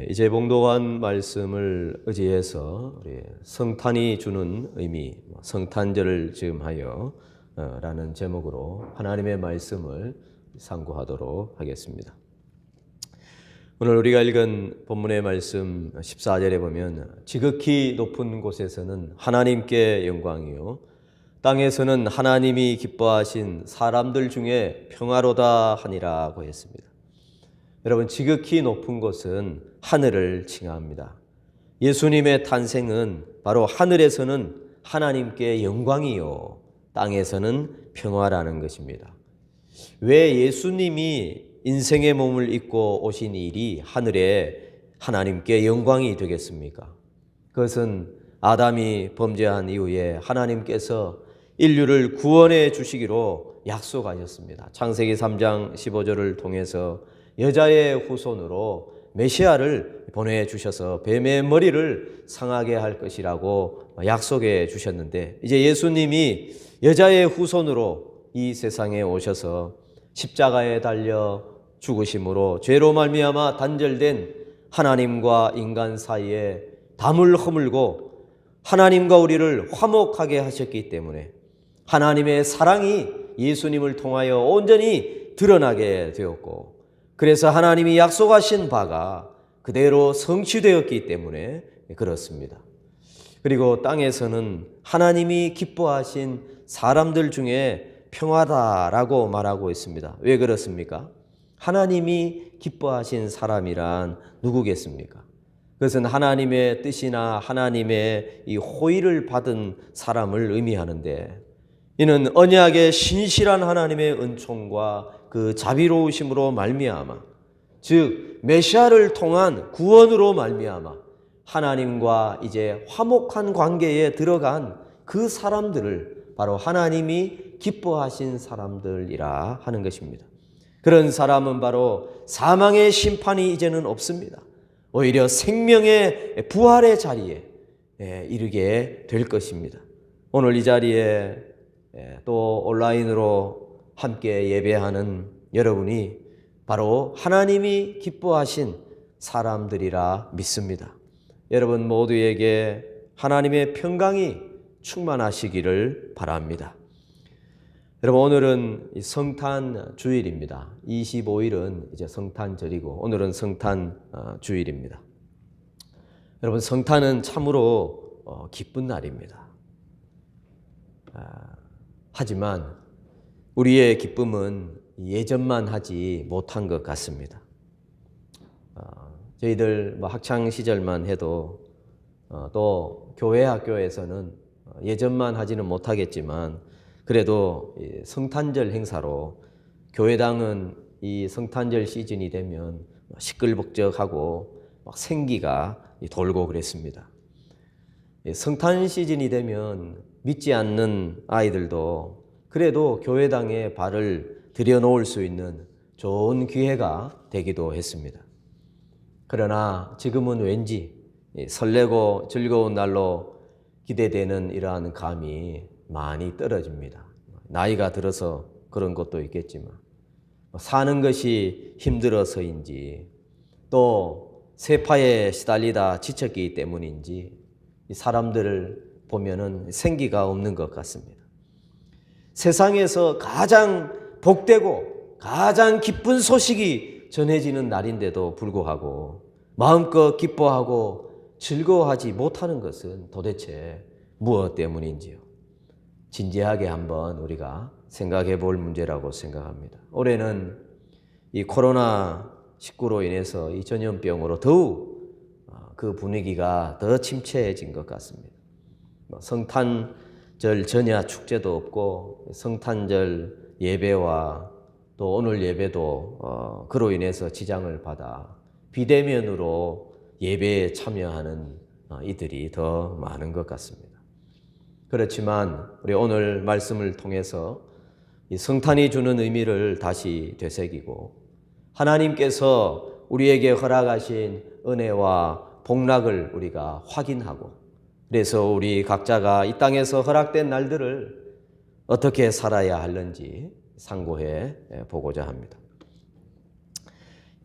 이제 봉독한 말씀을 의지해서 우리 성탄이 주는 의미, 성탄절을 즈음하여 라는 제목으로 하나님의 말씀을 상고하도록 하겠습니다. 오늘 우리가 읽은 본문의 말씀 14절에 보면 지극히 높은 곳에서는 하나님께 영광이요 땅에서는 하나님이 기뻐하신 사람들 중에 평화로다 하니라고 했습니다. 여러분, 지극히 높은 곳은 하늘을 칭합니다. 예수님의 탄생은 바로 하늘에서는 하나님께 영광이요 땅에서는 평화라는 것입니다. 왜 예수님이 인생의 몸을 입고 오신 일이 하늘에 하나님께 영광이 되겠습니까? 그것은 아담이 범죄한 이후에 하나님께서 인류를 구원해 주시기로 약속하셨습니다. 창세기 3장 15절을 통해서 여자의 후손으로 메시아를 보내주셔서 뱀의 머리를 상하게 할 것이라고 약속해 주셨는데, 이제 예수님이 여자의 후손으로 이 세상에 오셔서 십자가에 달려 죽으심으로 죄로 말미암아 단절된 하나님과 인간 사이에 담을 허물고 하나님과 우리를 화목하게 하셨기 때문에 하나님의 사랑이 예수님을 통하여 온전히 드러나게 되었고, 그래서 하나님이 약속하신 바가 그대로 성취되었기 때문에 그렇습니다. 그리고 땅에서는 하나님이 기뻐하신 사람들 중에 평화다라고 말하고 있습니다. 왜 그렇습니까? 하나님이 기뻐하신 사람이란 누구겠습니까? 그것은 하나님의 뜻이나 하나님의 이 호의를 받은 사람을 의미하는데, 이는 언약의 신실한 하나님의 은총과 그 자비로우심으로 말미암아, 즉 메시아를 통한 구원으로 말미암아 하나님과 이제 화목한 관계에 들어간 그 사람들을 바로 하나님이 기뻐하신 사람들이라 하는 것입니다. 그런 사람은 바로 사망의 심판이 이제는 없습니다. 오히려 생명의 부활의 자리에 이르게 될 것입니다. 오늘 이 자리에 또 온라인으로 함께 예배하는 여러분이 바로 하나님이 기뻐하신 사람들이라 믿습니다. 여러분 모두에게 하나님의 평강이 충만하시기를 바랍니다. 여러분, 오늘은 성탄 주일입니다. 25일은 이제 성탄절이고 오늘은 성탄 주일입니다. 여러분, 성탄은 참으로 기쁜 날입니다. 하지만 우리의 기쁨은 예전만 하지 못한 것 같습니다. 저희들 학창 시절만 해도 또 교회 학교에서는 예전만 하지는 못하겠지만 그래도 성탄절 행사로 교회당은 이 성탄절 시즌이 되면 시끌벅적하고 막 생기가 돌고 그랬습니다. 성탄 시즌이 되면 믿지 않는 아이들도 그래도 교회당에 발을 들여놓을 수 있는 좋은 기회가 되기도 했습니다. 그러나 지금은 왠지 설레고 즐거운 날로 기대되는 이러한 감이 많이 떨어집니다. 나이가 들어서 그런 것도 있겠지만 사는 것이 힘들어서인지 또 세파에 시달리다 지쳤기 때문인지 이 사람들을 보면은 생기가 없는 것 같습니다. 세상에서 가장 복되고 가장 기쁜 소식이 전해지는 날인데도 불구하고 마음껏 기뻐하고 즐거워하지 못하는 것은 도대체 무엇 때문인지요? 진지하게 한번 우리가 생각해 볼 문제라고 생각합니다. 올해는 이 코로나19로 인해서 이 전염병으로 더욱 그 분위기가 더 침체해진 것 같습니다. 성탄절 전야 축제도 없고 성탄절 예배와 또 오늘 예배도 그로 인해서 지장을 받아 비대면으로 예배에 참여하는 이들이 더 많은 것 같습니다. 그렇지만 우리 오늘 말씀을 통해서 이 성탄이 주는 의미를 다시 되새기고 하나님께서 우리에게 허락하신 은혜와 복락을 우리가 확인하고, 그래서 우리 각자가 이 땅에서 허락된 날들을 어떻게 살아야 하는지 상고해 보고자 합니다.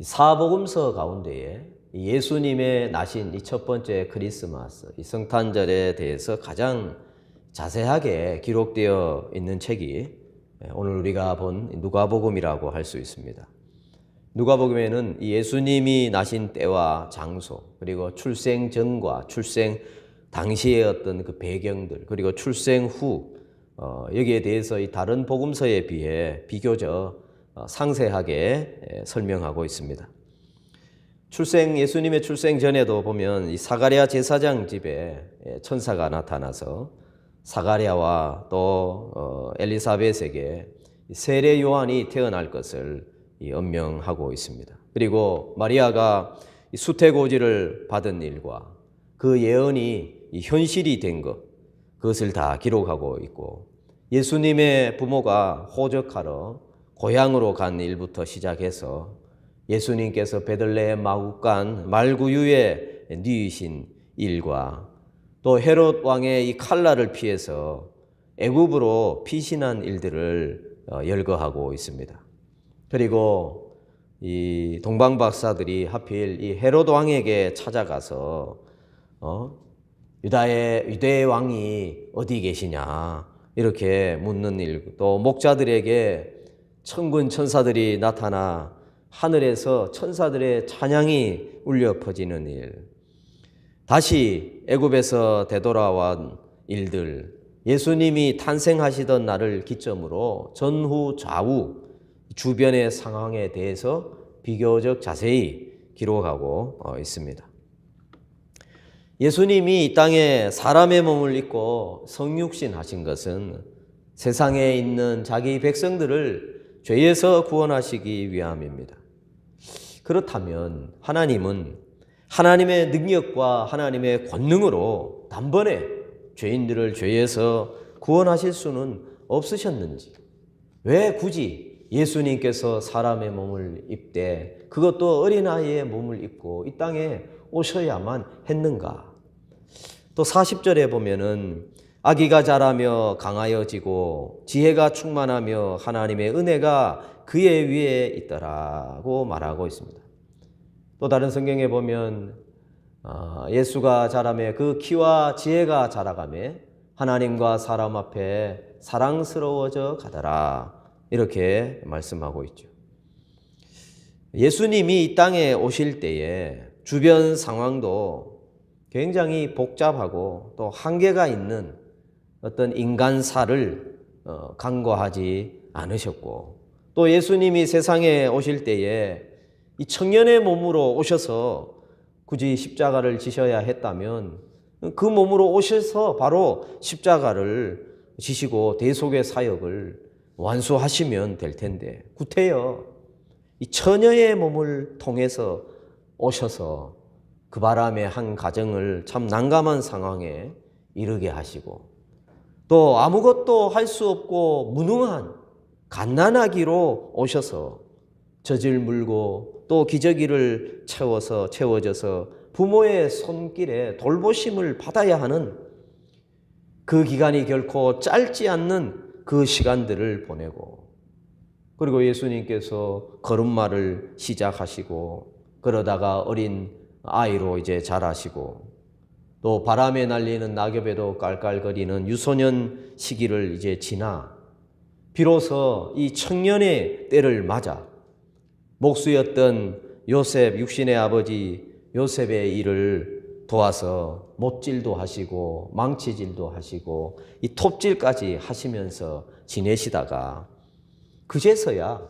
사복음서 가운데에 예수님의 나신 이 첫 번째 크리스마스, 이 성탄절에 대해서 가장 자세하게 기록되어 있는 책이 오늘 우리가 본 누가복음이라고 할 수 있습니다. 누가복음에는 이 예수님이 나신 때와 장소, 그리고 출생 전과 출생 당시의 어떤 그 배경들, 그리고 출생 후 여기에 대해서 이 다른 복음서에 비해 비교적 상세하게 설명하고 있습니다. 예수님의 출생 전에도 보면 이 사가랴 제사장 집에 천사가 나타나서 사가랴와 또 엘리사벳에게 세례 요한이 태어날 것을 언명하고 있습니다. 그리고 마리아가 수태고지를 받은 일과 그 예언이 현실이 된 것, 그것을 다 기록하고 있고, 예수님의 부모가 호적하러 고향으로 간 일부터 시작해서 예수님께서 베들레헴 마구간 말구유에 누이신 일과 또 헤롯 왕의 이 칼날을 피해서 애굽으로 피신한 일들을 열거하고 있습니다. 그리고 이 동방 박사들이 하필 이 헤롯 왕에게 찾아가서 유대의 왕이 어디 계시냐 이렇게 묻는 일, 또 목자들에게 천군 천사들이 나타나 하늘에서 천사들의 찬양이 울려 퍼지는 일, 다시 애굽에서 되돌아온 일들, 예수님이 탄생하시던 날을 기점으로 전후 좌우 주변의 상황에 대해서 비교적 자세히 기록하고 있습니다. 예수님이 이 땅에 사람의 몸을 입고 성육신 하신 것은 세상에 있는 자기 백성들을 죄에서 구원하시기 위함입니다. 그렇다면 하나님은 하나님의 능력과 하나님의 권능으로 단번에 죄인들을 죄에서 구원하실 수는 없으셨는지, 왜 굳이 예수님께서 사람의 몸을 입되 그것도 어린아이의 몸을 입고 이 땅에 오셔야만 했는가? 또 40절에 보면은 아기가 자라며 강하여지고 지혜가 충만하며 하나님의 은혜가 그의 위에 있더라고 말하고 있습니다. 또 다른 성경에 보면 예수가 자라매 그 키와 지혜가 자라가매 하나님과 사람 앞에 사랑스러워져 가더라, 이렇게 말씀하고 있죠. 예수님이 이 땅에 오실 때에 주변 상황도 굉장히 복잡하고 또 한계가 있는 어떤 인간사를 간과하지 않으셨고, 또 예수님이 세상에 오실 때에 이 청년의 몸으로 오셔서 굳이 십자가를 지셔야 했다면 그 몸으로 오셔서 바로 십자가를 지시고 대속의 사역을 완수하시면 될 텐데, 구태여 이 처녀의 몸을 통해서 오셔서 그 바람에 한 가정을 참 난감한 상황에 이르게 하시고, 또 아무것도 할 수 없고 무능한 갓난아기로 오셔서 젖을 물고 또 기저귀를 채워져서 부모의 손길에 돌보심을 받아야 하는 그 기간이 결코 짧지 않는 그 시간들을 보내고, 그리고 예수님께서 걸음마를 시작하시고 그러다가 어린 아이로 이제 자라시고, 또 바람에 날리는 낙엽에도 깔깔거리는 유소년 시기를 이제 지나 비로소 이 청년의 때를 맞아 목수였던 요셉, 육신의 아버지 요셉의 일을 도와서 못질도 하시고 망치질도 하시고 이 톱질까지 하시면서 지내시다가 그제서야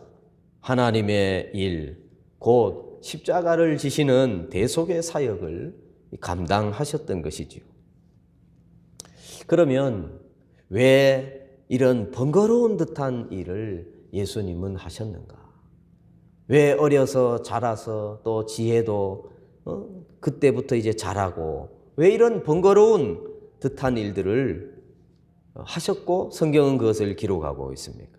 하나님의 일, 곧 십자가를 지시는 대속의 사역을 감당하셨던 것이지요. 그러면 왜 이런 번거로운 듯한 일을 예수님은 하셨는가? 왜 어려서 자라서 또 지혜도 그때부터 이제 자라고 왜 이런 번거로운 듯한 일들을 하셨고 성경은 그것을 기록하고 있습니까?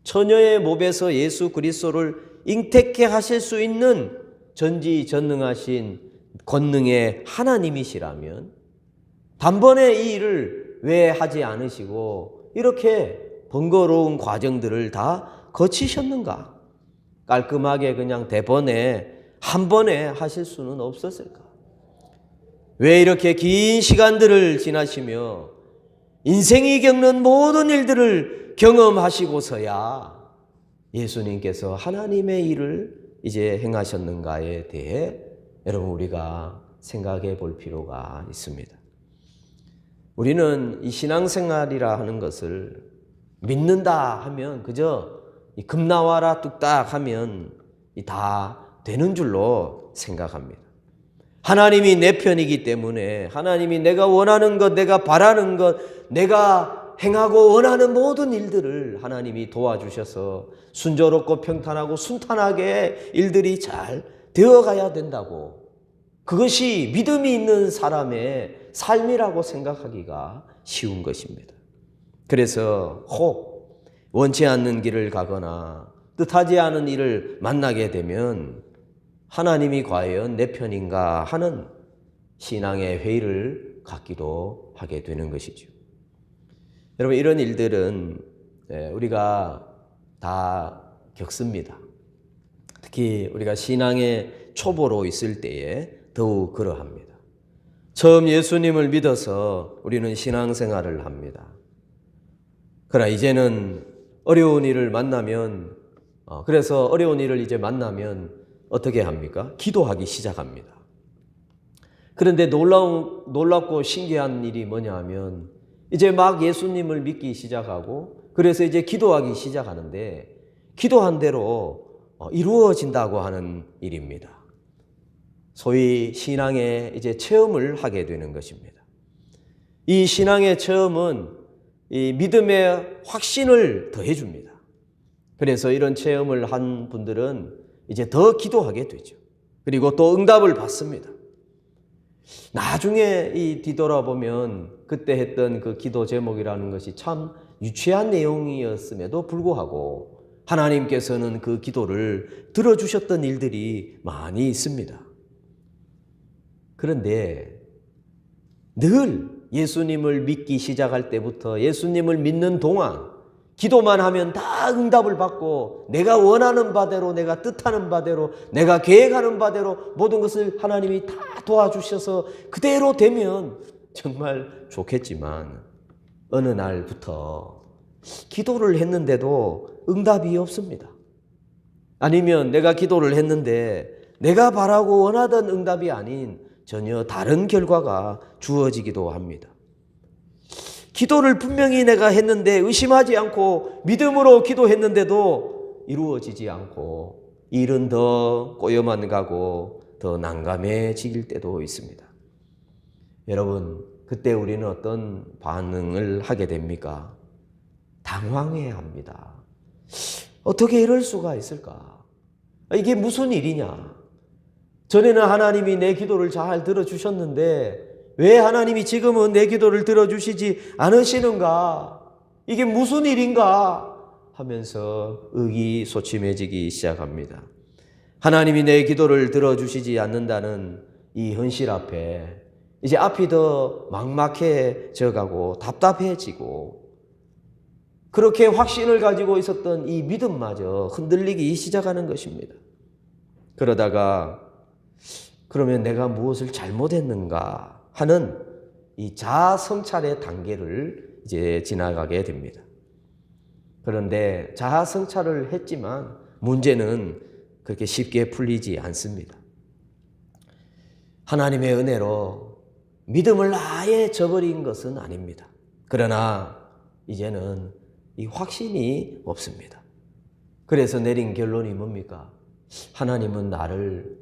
처녀의 몸에서 예수 그리스도를 잉태케 하실 수 있는 전지전능하신 권능의 하나님이시라면 단번에 이 일을 왜 하지 않으시고 이렇게 번거로운 과정들을 다 거치셨는가? 깔끔하게 그냥 대번에 한 번에 하실 수는 없었을까? 왜 이렇게 긴 시간들을 지나시며 인생이 겪는 모든 일들을 경험하시고서야 예수님께서 하나님의 일을 이제 행하셨는가에 대해 여러분 우리가 생각해 볼 필요가 있습니다. 우리는 이 신앙생활이라 하는 것을 믿는다 하면 그저 금나와라 뚝딱 하면 다 되는 줄로 생각합니다. 하나님이 내 편이기 때문에 하나님이 내가 원하는 것, 내가 바라는 것, 내가 행하고 원하는 모든 일들을 하나님이 도와주셔서 순조롭고 평탄하고 순탄하게 일들이 잘 되어가야 된다고, 그것이 믿음이 있는 사람의 삶이라고 생각하기가 쉬운 것입니다. 그래서 혹 원치 않는 길을 가거나 뜻하지 않은 일을 만나게 되면 하나님이 과연 내 편인가 하는 신앙의 회의를 갖기도 하게 되는 것이죠. 여러분, 이런 일들은 우리가 다 겪습니다. 특히 우리가 신앙의 초보로 있을 때에 더욱 그러합니다. 처음 예수님을 믿어서 우리는 신앙생활을 합니다. 그러나 이제는 어려운 일을 만나면 그래서 어려운 일을 이제 만나면 어떻게 합니까? 기도하기 시작합니다. 그런데 놀랍고 신기한 일이 뭐냐 하면 이제 막 예수님을 믿기 시작하고 그래서 이제 기도하기 시작하는데 기도한 대로 이루어진다고 하는 일입니다. 소위 신앙의 이제 체험을 하게 되는 것입니다. 이 신앙의 체험은 이 믿음의 확신을 더해 줍니다. 그래서 이런 체험을 한 분들은 이제 더 기도하게 되죠. 그리고 또 응답을 받습니다. 나중에 뒤돌아보면 그때 했던 그 기도 제목이라는 것이 참 유치한 내용이었음에도 불구하고 하나님께서는 그 기도를 들어주셨던 일들이 많이 있습니다. 그런데 늘 예수님을 믿기 시작할 때부터 예수님을 믿는 동안 기도만 하면 다 응답을 받고 내가 원하는 바대로, 내가 뜻하는 바대로, 내가 계획하는 바대로 모든 것을 하나님이 다 도와주셔서 그대로 되면 정말 좋겠지만 어느 날부터 기도를 했는데도 응답이 없습니다. 아니면 내가 기도를 했는데 내가 바라고 원하던 응답이 아닌 전혀 다른 결과가 주어지기도 합니다. 기도를 분명히 내가 했는데 의심하지 않고 믿음으로 기도했는데도 이루어지지 않고 일은 더 꼬여만 가고 더 난감해질 때도 있습니다. 여러분, 그때 우리는 어떤 반응을 하게 됩니까? 당황해야 합니다. 어떻게 이럴 수가 있을까? 이게 무슨 일이냐? 전에는 하나님이 내 기도를 잘 들어주셨는데 왜 하나님이 지금은 내 기도를 들어주시지 않으시는가? 이게 무슨 일인가? 하면서 의기소침해지기 시작합니다. 하나님이 내 기도를 들어주시지 않는다는 이 현실 앞에 이제 앞이 더 막막해져 가고 답답해지고 그렇게 확신을 가지고 있었던 이 믿음마저 흔들리기 시작하는 것입니다. 그러다가 그러면 내가 무엇을 잘못했는가 하는 이 자아 성찰의 단계를 이제 지나가게 됩니다. 그런데 자아 성찰을 했지만 문제는 그렇게 쉽게 풀리지 않습니다. 하나님의 은혜로 믿음을 아예 저버린 것은 아닙니다. 그러나 이제는 이 확신이 없습니다. 그래서 내린 결론이 뭡니까? 하나님은 나를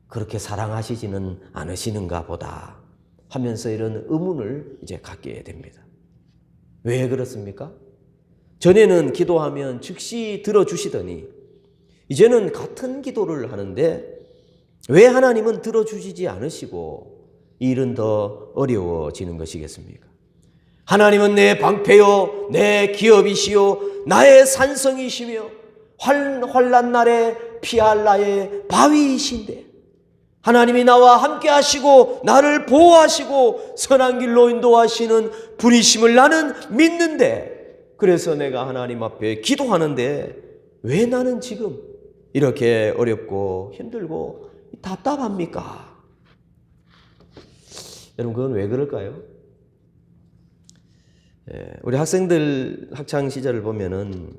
그렇게 사랑하시지는 않으시는가 보다 하면서 이런 의문을 이제 갖게 됩니다. 왜 그렇습니까? 전에는 기도하면 즉시 들어주시더니 이제는 같은 기도를 하는데 왜 하나님은 들어주시지 않으시고 일은 더 어려워지는 것이겠습니까? 하나님은 내 방패요, 내 기업이시요, 나의 산성이시며 환난 날에 피할 나의 바위이신데 하나님이 나와 함께 하시고 나를 보호하시고 선한 길로 인도하시는 분이심을 나는 믿는데 그래서 내가 하나님 앞에 기도하는데 왜 나는 지금 이렇게 어렵고 힘들고 답답합니까? 여러분, 그건 왜 그럴까요? 우리 학생들 학창 시절을 보면은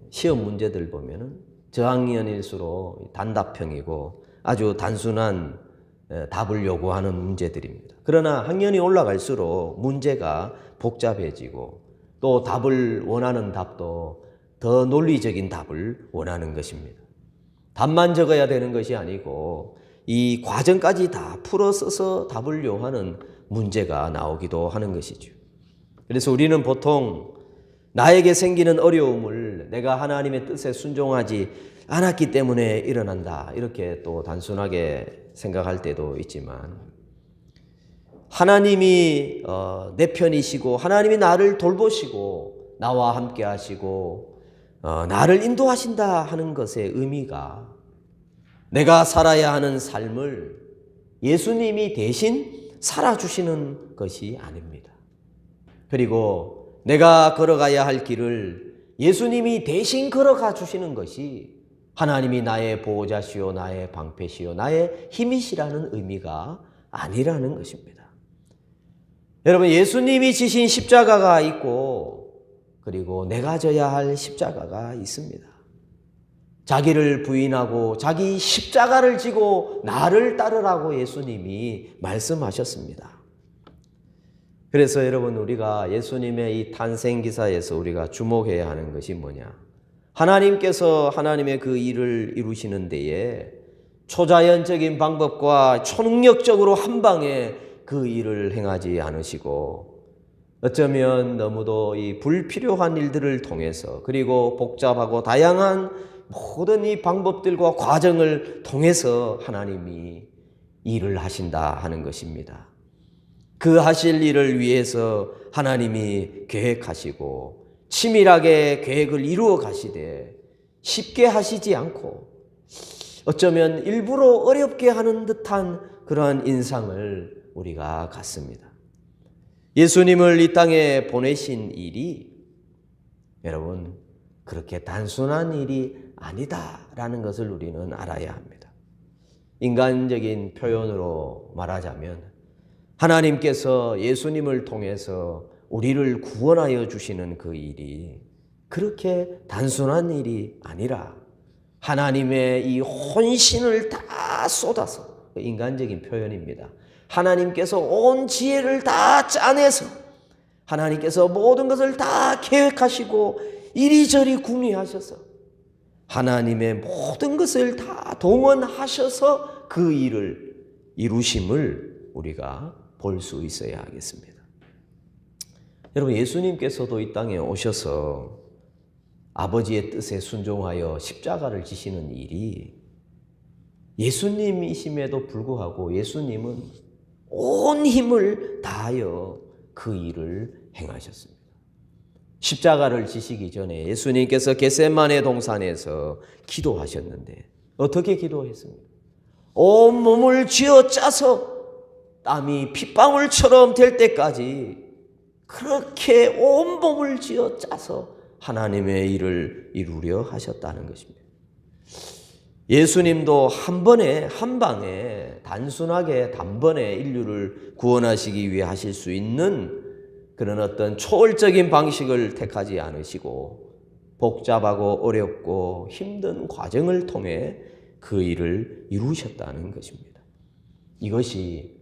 시험 문제들 보면은 저학년일수록 단답형이고 아주 단순한 답을 요구하는 문제들입니다. 그러나 학년이 올라갈수록 문제가 복잡해지고 또 답을 원하는 답도 더 논리적인 답을 원하는 것입니다. 답만 적어야 되는 것이 아니고 이 과정까지 다 풀어 써서 답을 요하는 문제가 나오기도 하는 것이죠. 그래서 우리는 보통 나에게 생기는 어려움을 내가 하나님의 뜻에 순종하지 않았기 때문에 일어난다, 이렇게 또 단순하게 생각할 때도 있지만, 하나님이 내 편이시고 하나님이 나를 돌보시고 나와 함께 하시고 나를 인도하신다 하는 것의 의미가 내가 살아야 하는 삶을 예수님이 대신 살아주시는 것이 아닙니다. 그리고 내가 걸어가야 할 길을 예수님이 대신 걸어가 주시는 것이 하나님이 나의 보호자시요 나의 방패시요 나의 힘이시라는 의미가 아니라는 것입니다. 여러분, 예수님이 지신 십자가가 있고 그리고 내가 져야 할 십자가가 있습니다. 자기를 부인하고 자기 십자가를 지고 나를 따르라고 예수님이 말씀하셨습니다. 그래서 여러분, 우리가 예수님의 이 탄생 기사에서 우리가 주목해야 하는 것이 뭐냐? 하나님께서 하나님의 그 일을 이루시는 데에 초자연적인 방법과 초능력적으로 한 방에 그 일을 행하지 않으시고 어쩌면 너무도 이 불필요한 일들을 통해서 그리고 복잡하고 다양한 모든 이 방법들과 과정을 통해서 하나님이 일을 하신다 하는 것입니다. 그 하실 일을 위해서 하나님이 계획하시고 치밀하게 계획을 이루어 가시되 쉽게 하시지 않고 어쩌면 일부러 어렵게 하는 듯한 그러한 인상을 우리가 갖습니다. 예수님을 이 땅에 보내신 일이 여러분 그렇게 단순한 일이 아니다라는 것을 우리는 알아야 합니다. 인간적인 표현으로 말하자면 하나님께서 예수님을 통해서 우리를 구원하여 주시는 그 일이 그렇게 단순한 일이 아니라 하나님의 이 혼신을 다 쏟아서, 인간적인 표현입니다. 하나님께서 온 지혜를 다 짜내서 하나님께서 모든 것을 다 계획하시고 이리저리 궁리하셔서 하나님의 모든 것을 다 동원하셔서 그 일을 이루심을 우리가 볼 수 있어야 하겠습니다. 여러분, 예수님께서도 이 땅에 오셔서 아버지의 뜻에 순종하여 십자가를 지시는 일이 예수님이심에도 불구하고 예수님은 온 힘을 다하여 그 일을 행하셨습니다. 십자가를 지시기 전에 예수님께서 겟세마네 동산에서 기도하셨는데 어떻게 기도했습니까? 온 몸을 쥐어짜서 땀이 핏방울처럼 될 때까지 그렇게 온 몸을 쥐어짜서 하나님의 일을 이루려 하셨다는 것입니다. 예수님도 한 번에 한 방에 단순하게 단번에 인류를 구원하시기 위해 하실 수 있는 그런 어떤 초월적인 방식을 택하지 않으시고 복잡하고 어렵고 힘든 과정을 통해 그 일을 이루셨다는 것입니다. 이것이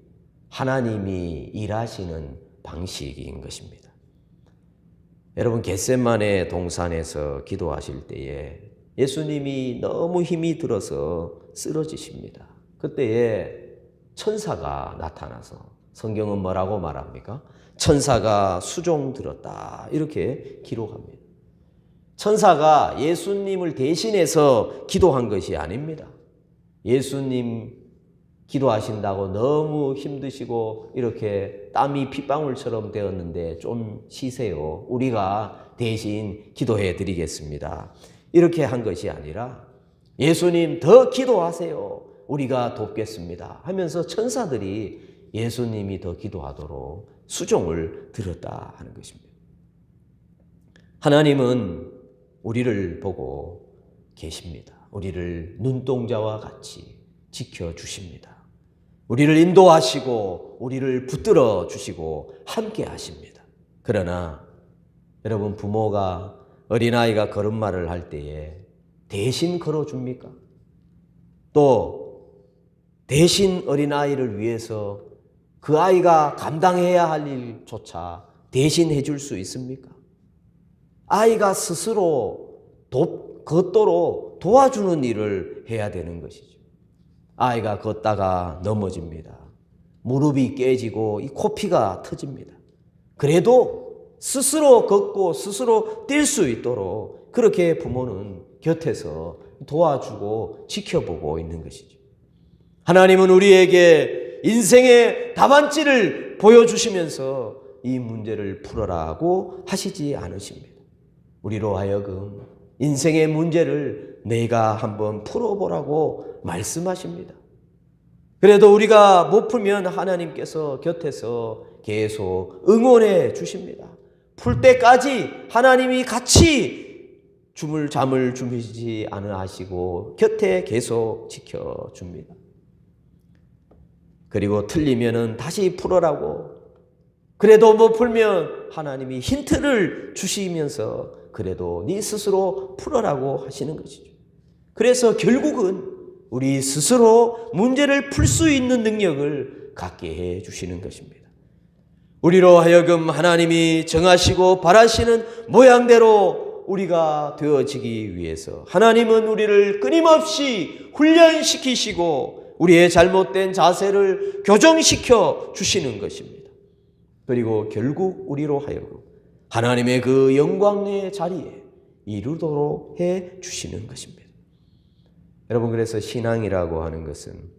하나님이 일하시는 방식인 것입니다. 여러분, 겟세마네 동산에서 기도하실 때에 예수님이 너무 힘이 들어서 쓰러지십니다. 그때에 천사가 나타나서 성경은 뭐라고 말합니까? 천사가 수종 들었다 이렇게 기록합니다. 천사가 예수님을 대신해서 기도한 것이 아닙니다. 예수님 기도하신다고 너무 힘드시고 이렇게 땀이 핏방울처럼 되었는데 좀 쉬세요. 우리가 대신 기도해 드리겠습니다. 이렇게 한 것이 아니라 예수님 더 기도하세요. 우리가 돕겠습니다. 하면서 천사들이 예수님이 더 기도하도록 수종을 들었다 하는 것입니다. 하나님은 우리를 보고 계십니다. 우리를 눈동자와 같이 지켜주십니다. 우리를 인도하시고 우리를 붙들어 주시고 함께 하십니다. 그러나 여러분, 부모가 어린아이가 걸음마를 할 때에 대신 걸어줍니까? 또 대신 어린아이를 위해서 그 아이가 감당해야 할 일조차 대신 해줄 수 있습니까? 아이가 스스로 걷도록 도와주는 일을 해야 되는 것이죠. 아이가 걷다가 넘어집니다. 무릎이 깨지고 이 코피가 터집니다. 그래도 스스로 걷고 스스로 뛸 수 있도록 그렇게 부모는 곁에서 도와주고 지켜보고 있는 것이죠. 하나님은 우리에게 인생의 답안지를 보여주시면서 이 문제를 풀어라고 하시지 않으십니다. 우리로 하여금 인생의 문제를 내가 한번 풀어보라고 말씀하십니다. 그래도 우리가 못 풀면 하나님께서 곁에서 계속 응원해 주십니다. 풀 때까지 하나님이 같이 잠을 주무시지 않으시고 곁에 계속 지켜줍니다. 그리고 틀리면은 다시 풀어라고, 그래도 못 풀면 하나님이 힌트를 주시면서 그래도 네 스스로 풀어라고 하시는 것이죠. 그래서 결국은 우리 스스로 문제를 풀 수 있는 능력을 갖게 해 주시는 것입니다. 우리로 하여금 하나님이 정하시고 바라시는 모양대로 우리가 되어지기 위해서 하나님은 우리를 끊임없이 훈련시키시고 우리의 잘못된 자세를 교정시켜 주시는 것입니다. 그리고 결국 우리로 하여금 하나님의 그 영광의 자리에 이르도록 해 주시는 것입니다. 여러분, 그래서 신앙이라고 하는 것은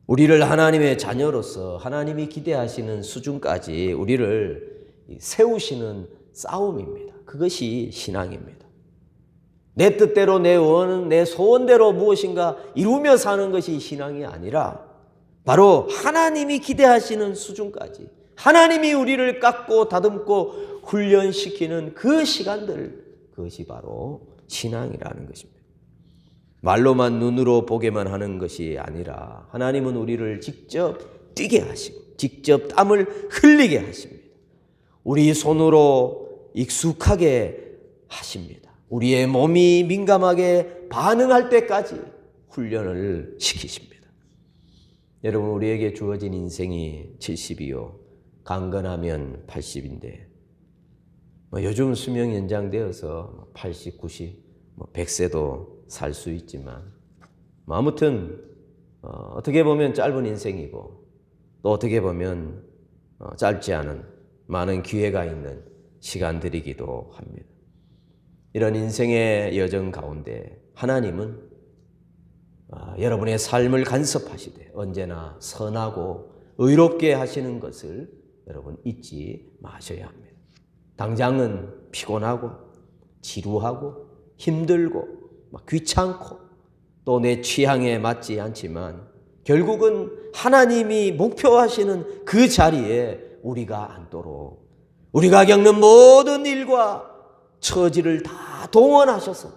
우리를 하나님의 자녀로서 하나님이 기대하시는 수준까지 우리를 세우시는 싸움입니다. 그것이 신앙입니다. 내 뜻대로 내 소원대로 무엇인가 이루며 사는 것이 신앙이 아니라 바로 하나님이 기대하시는 수준까지 하나님이 우리를 깎고 다듬고 훈련시키는 그 시간들, 그것이 바로 신앙이라는 것입니다. 말로만 눈으로 보게만 하는 것이 아니라 하나님은 우리를 직접 뛰게 하시고 직접 땀을 흘리게 하십니다. 우리 손으로 익숙하게 하십니다. 우리의 몸이 민감하게 반응할 때까지 훈련을 시키십니다. 여러분, 우리에게 주어진 인생이 70이요 강건하면 80인데 요즘 수명 연장되어서 80, 90, 100세도 살 수 있지만 아무튼 어떻게 보면 짧은 인생이고 또 어떻게 보면 짧지 않은 많은 기회가 있는 시간들이기도 합니다. 이런 인생의 여정 가운데 하나님은 여러분의 삶을 간섭하시되 언제나 선하고 의롭게 하시는 것을 여러분 잊지 마셔야 합니다. 당장은 피곤하고 지루하고 힘들고 귀찮고 또 내 취향에 맞지 않지만 결국은 하나님이 목표하시는 그 자리에 우리가 앉도록 우리가 겪는 모든 일과 처지를 다 동원하셔서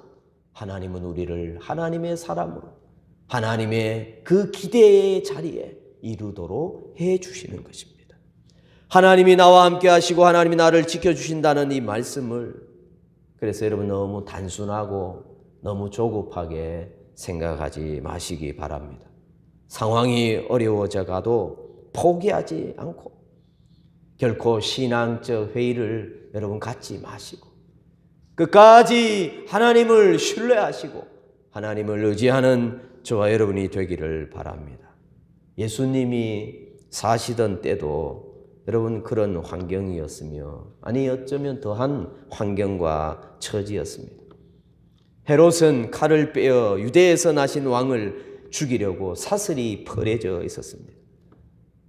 하나님은 우리를 하나님의 사람으로 하나님의 그 기대의 자리에 이루도록 해 주시는 것입니다. 하나님이 나와 함께 하시고 하나님이 나를 지켜주신다는 이 말씀을 그래서 여러분 너무 단순하고 너무 조급하게 생각하지 마시기 바랍니다. 상황이 어려워져 가도 포기하지 않고 결코 신앙적 회의를 여러분 갖지 마시고 끝까지 하나님을 신뢰하시고 하나님을 의지하는 저와 여러분이 되기를 바랍니다. 예수님이 사시던 때도 여러분 그런 환경이었으며 아니 어쩌면 더한 환경과 처지였습니다. 헤롯은 칼을 빼어 유대에서 나신 왕을 죽이려고 사슬이 펄해져 있었습니다.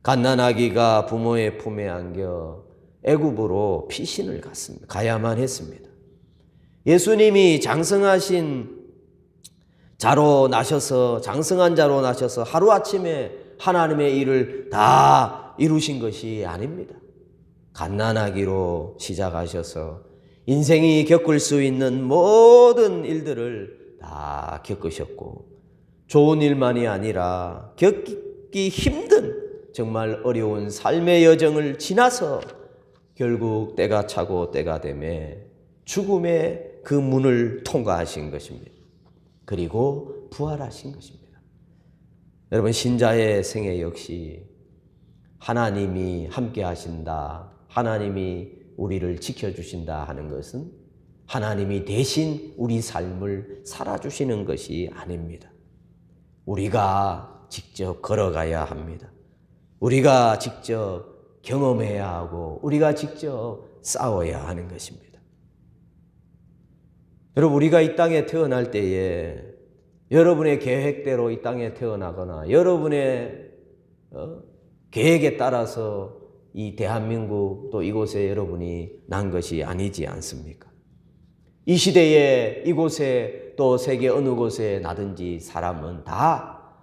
갓난아기가 부모의 품에 안겨 애굽으로 피신을 가야만 했습니다. 예수님이 장성한 자로 나셔서 하루아침에 하나님의 일을 다 이루신 것이 아닙니다. 갓난아기로 시작하셔서 인생이 겪을 수 있는 모든 일들을 다 겪으셨고 좋은 일만이 아니라 겪기 힘든 정말 어려운 삶의 여정을 지나서 결국 때가 차고 때가 되매 죽음의 그 문을 통과하신 것입니다. 그리고 부활하신 것입니다. 여러분, 신자의 생애 역시 하나님이 함께 하신다, 하나님이 우리를 지켜주신다 하는 것은 하나님이 대신 우리 삶을 살아주시는 것이 아닙니다. 우리가 직접 걸어가야 합니다. 우리가 직접 경험해야 하고 우리가 직접 싸워야 하는 것입니다. 여러분, 우리가 이 땅에 태어날 때에 여러분의 계획대로 이 땅에 태어나거나 여러분의 계획에 따라서 이 대한민국 또 이곳에 여러분이 난 것이 아니지 않습니까? 이 시대에 이곳에 또 세계 어느 곳에 나든지 사람은 다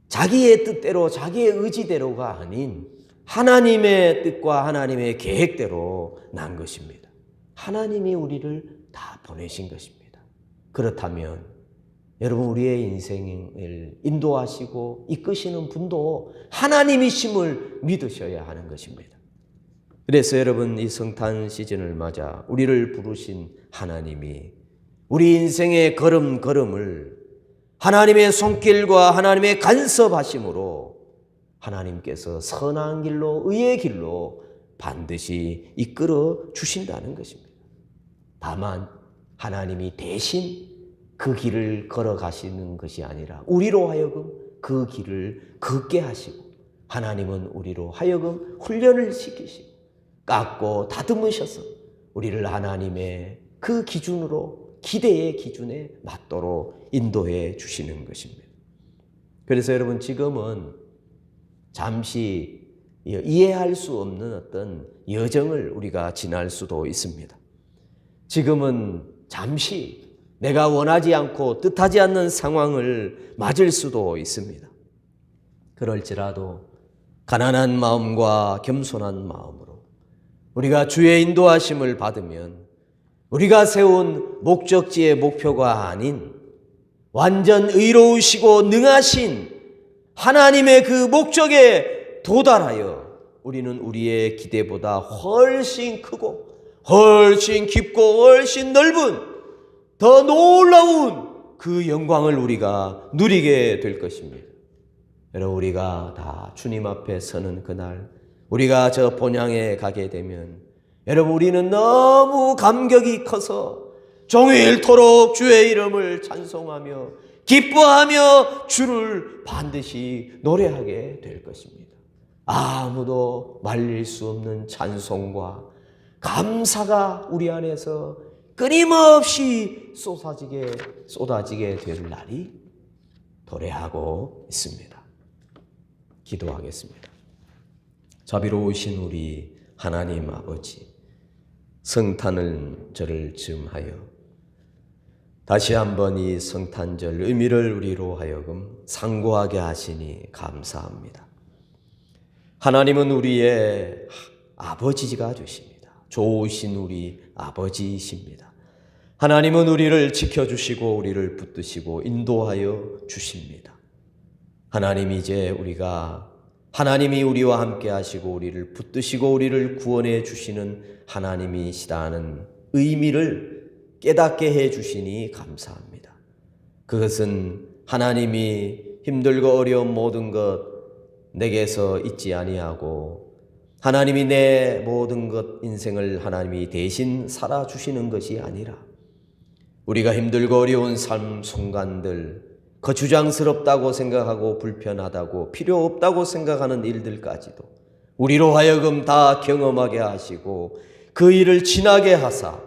자기의 뜻대로 자기의 의지대로가 아닌 하나님의 뜻과 하나님의 계획대로 난 것입니다. 하나님이 우리를 다 보내신 것입니다. 그렇다면 여러분, 우리의 인생을 인도하시고 이끄시는 분도 하나님이심을 믿으셔야 하는 것입니다. 그래서 여러분, 이 성탄 시즌을 맞아 우리를 부르신 하나님이 우리 인생의 걸음걸음을 하나님의 손길과 하나님의 간섭하심으로 하나님께서 선한 길로, 의의 길로 반드시 이끌어 주신다는 것입니다. 다만 하나님이 대신 그 길을 걸어가시는 것이 아니라 우리로 하여금 그 길을 걷게 하시고 하나님은 우리로 하여금 훈련을 시키시고 깎고 다듬으셔서 우리를 하나님의 그 기준으로, 기대의 기준에 맞도록 인도해 주시는 것입니다. 그래서 여러분, 지금은 잠시 이해할 수 없는 어떤 여정을 우리가 지날 수도 있습니다. 지금은 잠시 내가 원하지 않고 뜻하지 않는 상황을 맞을 수도 있습니다. 그럴지라도 가난한 마음과 겸손한 마음으로 우리가 주의 인도하심을 받으면 우리가 세운 목적지의 목표가 아닌 완전 의로우시고 능하신 하나님의 그 목적에 도달하여 우리는 우리의 기대보다 훨씬 크고 훨씬 깊고 훨씬 넓은 더 놀라운 그 영광을 우리가 누리게 될 것입니다. 여러분, 우리가 다 주님 앞에 서는 그날, 우리가 저 본향에 가게 되면 여러분, 우리는 너무 감격이 커서 종일토록 주의 이름을 찬송하며 기뻐하며 주를 반드시 노래하게 될 것입니다. 아무도 말릴 수 없는 찬송과 감사가 우리 안에서 끊임없이 쏟아지게 될 날이 도래하고 있습니다. 기도하겠습니다. 자비로우신 우리 하나님 아버지, 성탄절을 즈음하여 다시 한번 이 성탄절 의미를 우리로 하여금 상고하게 하시니 감사합니다. 하나님은 우리의 아버지가 되십니다. 좋으신 우리 아버지이십니다. 하나님은 우리를 지켜주시고 우리를 붙드시고 인도하여 주십니다. 하나님, 이제 우리가 하나님이 우리와 함께 하시고 우리를 붙드시고 우리를 구원해 주시는 하나님이시다는 의미를 깨닫게 해 주시니 감사합니다. 그것은 하나님이 힘들고 어려운 모든 것 내게서 잊지 아니하고 하나님이 내 모든 것 인생을 하나님이 대신 살아주시는 것이 아니라 우리가 힘들고 어려운 삶 순간들, 거추장스럽다고 생각하고 불편하다고 필요 없다고 생각하는 일들까지도 우리로 하여금 다 경험하게 하시고 그 일을 지나게 하사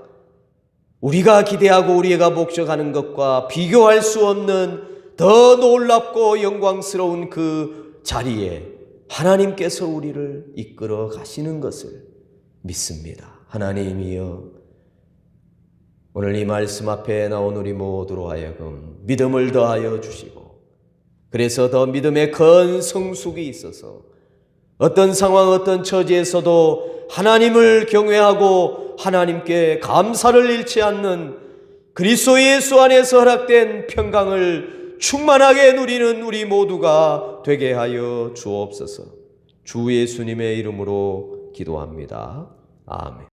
우리가 기대하고 우리가 목적하는 것과 비교할 수 없는 더 놀랍고 영광스러운 그 자리에 하나님께서 우리를 이끌어 가시는 것을 믿습니다. 하나님이여, 오늘 이 말씀 앞에 나온 우리 모두로 하여금 믿음을 더하여 주시고 그래서 더 믿음의 큰 성숙이 있어서 어떤 상황 어떤 처지에서도 하나님을 경외하고 하나님께 감사를 잃지 않는 그리스도 예수 안에서 허락된 평강을 충만하게 누리는 우리 모두가 되게 하여 주옵소서. 주 예수님의 이름으로 기도합니다. 아멘.